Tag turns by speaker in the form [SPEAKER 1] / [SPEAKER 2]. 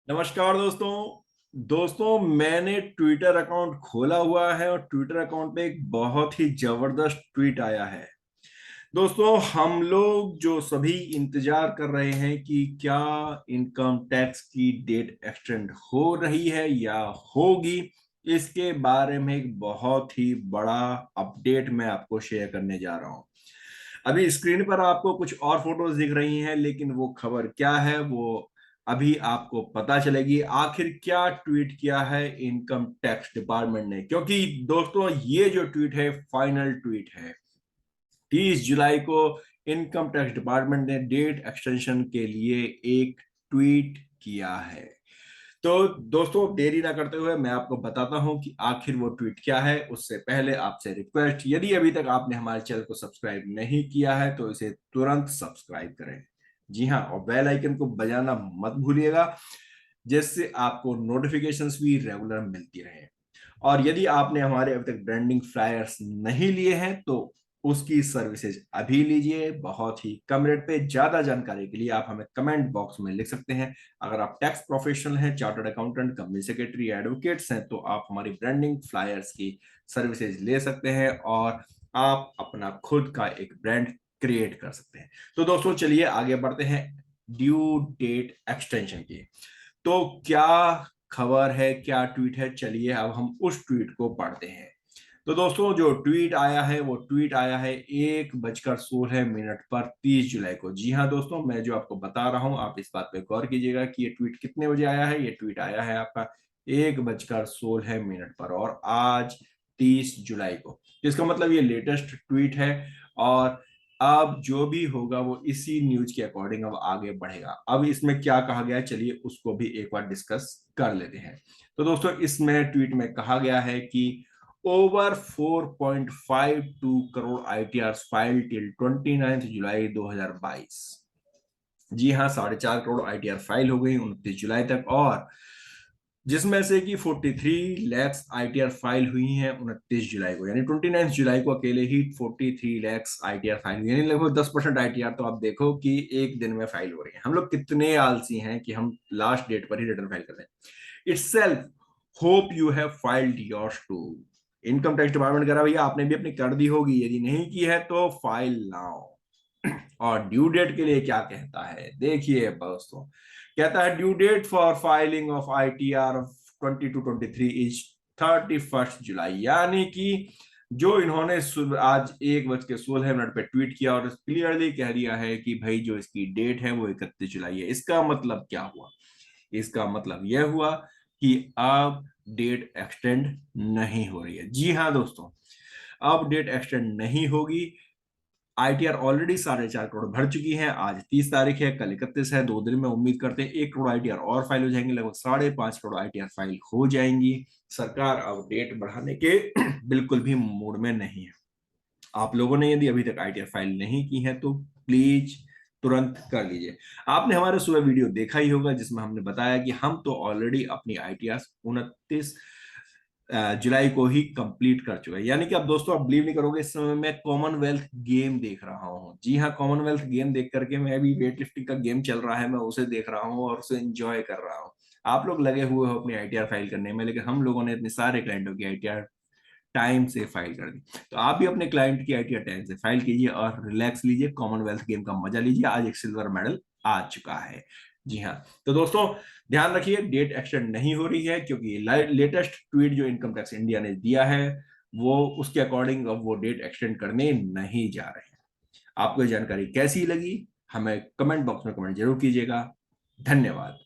[SPEAKER 1] नमस्कार दोस्तों मैंने ट्विटर अकाउंट खोला हुआ है और ट्विटर अकाउंट पे एक बहुत ही जबरदस्त ट्वीट आया है। दोस्तों, हम लोग जो सभी इंतजार कर रहे हैं कि क्या इनकम टैक्स की डेट एक्सटेंड हो रही है या होगी, इसके बारे में एक बहुत ही बड़ा अपडेट मैं आपको शेयर करने जा रहा हूं। अभी स्क्रीन पर आपको कुछ और फोटोज दिख रही हैं, लेकिन वो खबर क्या है वो अभी आपको पता चलेगी। आखिर क्या ट्वीट किया है इनकम टैक्स डिपार्टमेंट ने, क्योंकि दोस्तों ये जो ट्वीट है फाइनल ट्वीट है। 30 जुलाई को इनकम टैक्स डिपार्टमेंट ने डेट एक्सटेंशन के लिए एक ट्वीट किया है। तो दोस्तों, देरी ना करते हुए मैं आपको बताता हूं कि आखिर वो ट्वीट क्या है। उससे पहले आपसे रिक्वेस्ट, यदि अभी तक आपने हमारे चैनल को सब्सक्राइब नहीं किया है तो इसे तुरंत सब्सक्राइब करें। जी हाँ, और बेल आइकन को बजाना मत भूलिएगा, जिससे आपको नोटिफिकेशंस भी रेगुलर मिलती रहे। और यदि आपने हमारे अभी तक ब्रांडिंग फ्लायर्स नहीं लिए हैं तो उसकी सर्विसेज अभी लीजिए, बहुत ही कम रेट पे। ज्यादा जानकारी के लिए आप हमें कमेंट बॉक्स में लिख सकते हैं। अगर आप टैक्स प्रोफेशनल हैं, चार्टर्ड अकाउंटेंट, कंपनी सेक्रेटरी या एडवोकेट्स हैं तो आप हमारी ब्रांडिंग फ्लायर्स की सर्विसेज ले सकते हैं और आप अपना खुद का एक ब्रांड क्रिएट कर सकते हैं। तो दोस्तों, चलिए आगे बढ़ते हैं ड्यू डेट एक्सटेंशन की। तो क्या खबर है, क्या ट्वीट है, चलिए अब हम उस ट्वीट को पढ़ते हैं। तो दोस्तों, जो ट्वीट आया है वो ट्वीट आया है 1:16 पर 30 जुलाई को। जी हाँ दोस्तों, मैं जो आपको बता रहा हूं आप इस बात पे गौर कीजिएगा कि ये ट्वीट कितने बजे आया है। ये ट्वीट आया है आपका 1:16 पर, और आज 30 जुलाई को। इसका मतलब ये लेटेस्ट ट्वीट है। और अब जो भी होगा वो इसी न्यूज के अकॉर्डिंग अब आगे बढ़ेगा। अब इसमें क्या कहा गया है, चलिए उसको भी एक बार डिस्कस कर लेते हैं। तो दोस्तों, इसमें ट्वीट में कहा गया है कि over 4.52 crore ITR file till 29 जुलाई 2022। जी हाँ, 4.5 करोड़ आईटीआर फाइल हो गई 29 जुलाई तक, और जिसमें से कि 43 लाख आईटीआर फाइल हुई हैं 29 जुलाई को। यानी 29 जुलाई को अकेले ही 43 लाख आईटीआर फाइल हुई, यानी लगभग 10% आईटीआर। तो आप देखो कि एक दिन में फाइल हो रही है। हम लोग कितने आलसी हैं कि हम लास्ट डेट पर ही रिटर्न फाइल करते हैं। It's self hope you have filed yours too. Income tax department कह रहा भैया आपने भी अपनी कर दी होगी, यदि नहीं की है तो फाइल नाउ। और ड्यू डेट के लिए क्या कहता है देखिए दोस्तों, कहता है due date for filing of ITR 22-23 is 31 July. यानी कि जो इन्होंने आज 1:16 पे ट्वीट किया और क्लियरली कह दिया है कि भाई जो इसकी डेट है वो 31 जुलाई है। इसका मतलब क्या हुआ? इसका मतलब यह हुआ कि अब डेट एक्सटेंड नहीं हो रही है। जी हाँ दोस्तों, अब डेट एक्सटेंड नहीं होगी। आईटीआर ऑलरेडी 4.5 करोड़ भर चुकी है। आज 30 तारीख है, कल 31 है। 2 दिन में उम्मीद करते हैं 1 करोड़ आईटीआर और फाइल हो जाएंगे, लगभग 5.5 करोड़ आईटीआर फाइल हो जाएंगी। सरकार अब डेट बढ़ाने के बिल्कुल भी मूड में नहीं है। आप लोगों ने यदि अभी तक आईटीआर फाइल नहीं की है तो प्लीज तुरंत कर लीजिए। आपने हमारा सुबह वीडियो देखा ही होगा जिसमें हमने बताया कि हम तो ऑलरेडी अपनी आईटीआर 29 जुलाई को ही कंप्लीट कर चुका है। यानी कि अब दोस्तों आप बिलीव नहीं करोगे, इस समय मैं कॉमनवेल्थ गेम देख रहा हूँ। जी हाँ, कॉमनवेल्थ गेम देख करके मैं भी, वेट लिफ्टिंग का गेम चल रहा है, मैं उसे देख रहा हूँ और उसे एंजॉय कर रहा हूँ। आप लोग लगे हुए हो अपनी आईटीआर फाइल करने में, लेकिन हम लोगों ने अपने सारे क्लाइंटों की आईटीआर टाइम से फाइल कर दी। तो आप भी अपने क्लाइंट की आईटीआर टाइम से फाइल कीजिए और रिलैक्स लीजिए, कॉमनवेल्थ गेम का मजा लीजिए। आज एक सिल्वर मेडल आ चुका है। जी हाँ, तो दोस्तों ध्यान रखिए, डेट एक्सटेंड नहीं हो रही है क्योंकि लेटेस्ट ट्वीट जो इनकम टैक्स इंडिया ने दिया है वो उसके अकॉर्डिंग अब वो डेट एक्सटेंड करने नहीं जा रहे हैं। आपको ये जानकारी कैसी लगी हमें कमेंट बॉक्स में कमेंट जरूर कीजिएगा। धन्यवाद।